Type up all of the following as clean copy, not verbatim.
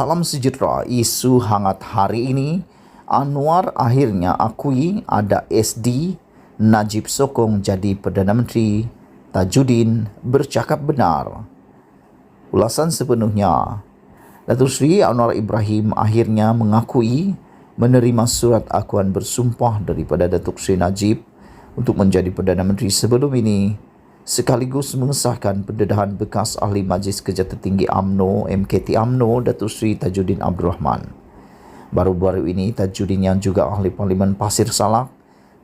Salam sejahtera, isu hangat hari ini, Anwar akhirnya akui ada SD, Najib sokong jadi Perdana Menteri, Tajudin bercakap benar. Ulasan sepenuhnya, Datuk Seri Anwar Ibrahim akhirnya mengakui menerima surat akuan bersumpah daripada Datuk Seri Najib untuk menjadi Perdana Menteri sebelum ini, sekaligus mengesahkan pendedahan bekas Ahli Majlis Kerja Tertinggi UMNO MKT UMNO Datuk Seri Tajudin Abdul Rahman. Baru-baru ini Tajudin yang juga Ahli Parlimen Pasir Salak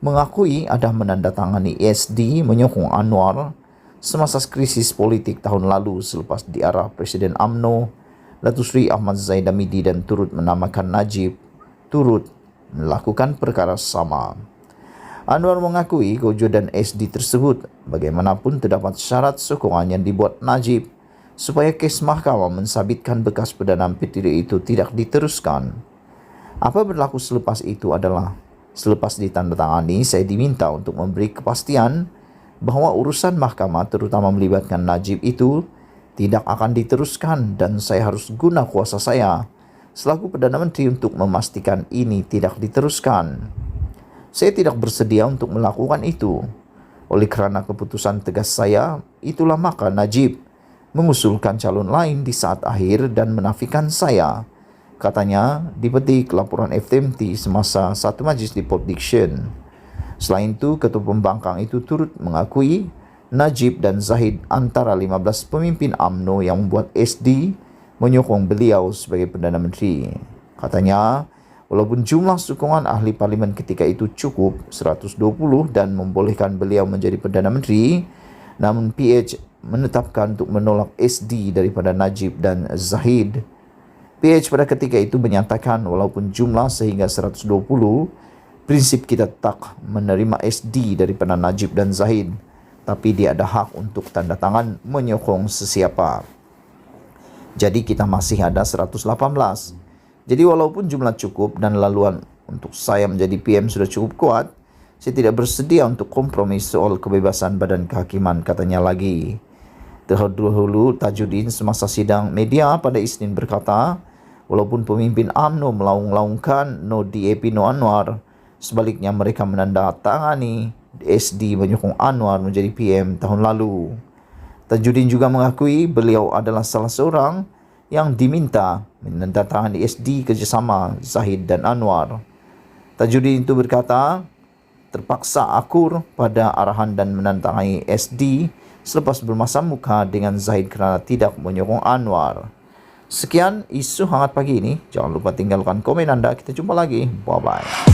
mengakui ada menandatangani SD menyokong Anwar semasa krisis politik tahun lalu selepas diarah Presiden UMNO Datuk Seri Ahmad Zahid Hamidi dan turut menamakan Najib turut melakukan perkara sama. Anwar mengakui kewujudan SD tersebut, bagaimanapun terdapat syarat sokongan yang dibuat Najib supaya kes mahkamah mensabitkan bekas Perdana Menteri itu tidak diteruskan. Apa berlaku selepas itu adalah, selepas ditandatangani, saya diminta untuk memberi kepastian bahawa urusan mahkamah terutama melibatkan Najib itu tidak akan diteruskan dan saya harus guna kuasa saya selaku Perdana Menteri untuk memastikan ini tidak diteruskan. Saya tidak bersedia untuk melakukan itu. Oleh kerana keputusan tegas saya, itulah maka Najib mengusulkan calon lain di saat akhir dan menafikan saya. Katanya dipetik laporan FTMT semasa satu majlis di Port Dickson. Selain itu, Ketua Pembangkang itu turut mengakui Najib dan Zahid antara 15 pemimpin UMNO yang membuat SD menyokong beliau sebagai Perdana Menteri. Katanya, walaupun jumlah sokongan ahli parlimen ketika itu cukup 120 dan membolehkan beliau menjadi Perdana Menteri, namun PH menetapkan untuk menolak SD daripada Najib dan Zahid. PH pada ketika itu menyatakan walaupun jumlah sehingga 120, prinsip kita tak menerima SD daripada Najib dan Zahid, tapi dia ada hak untuk tanda tangan menyokong sesiapa. Jadi kita masih ada 118. Jadi walaupun jumlah cukup dan laluan untuk saya menjadi PM sudah cukup kuat, saya tidak bersedia untuk kompromi soal kebebasan badan kehakiman, katanya lagi. Terdahulu Tajudin semasa sidang media pada Isnin berkata, walaupun pemimpin UMNO melaung-laungkan no DAP no Anwar, sebaliknya mereka menandatangani SD menyokong Anwar menjadi PM tahun lalu. Tajudin juga mengakui beliau adalah salah seorang yang diminta menandatangani SD kerjasama Zahid dan Anwar. Tajudin itu berkata, terpaksa akur pada arahan dan menandatangani SD selepas bermasam muka dengan Zahid kerana tidak menyokong Anwar. Sekian isu hangat pagi ini. Jangan lupa tinggalkan komen anda. Kita jumpa lagi. Bye-bye.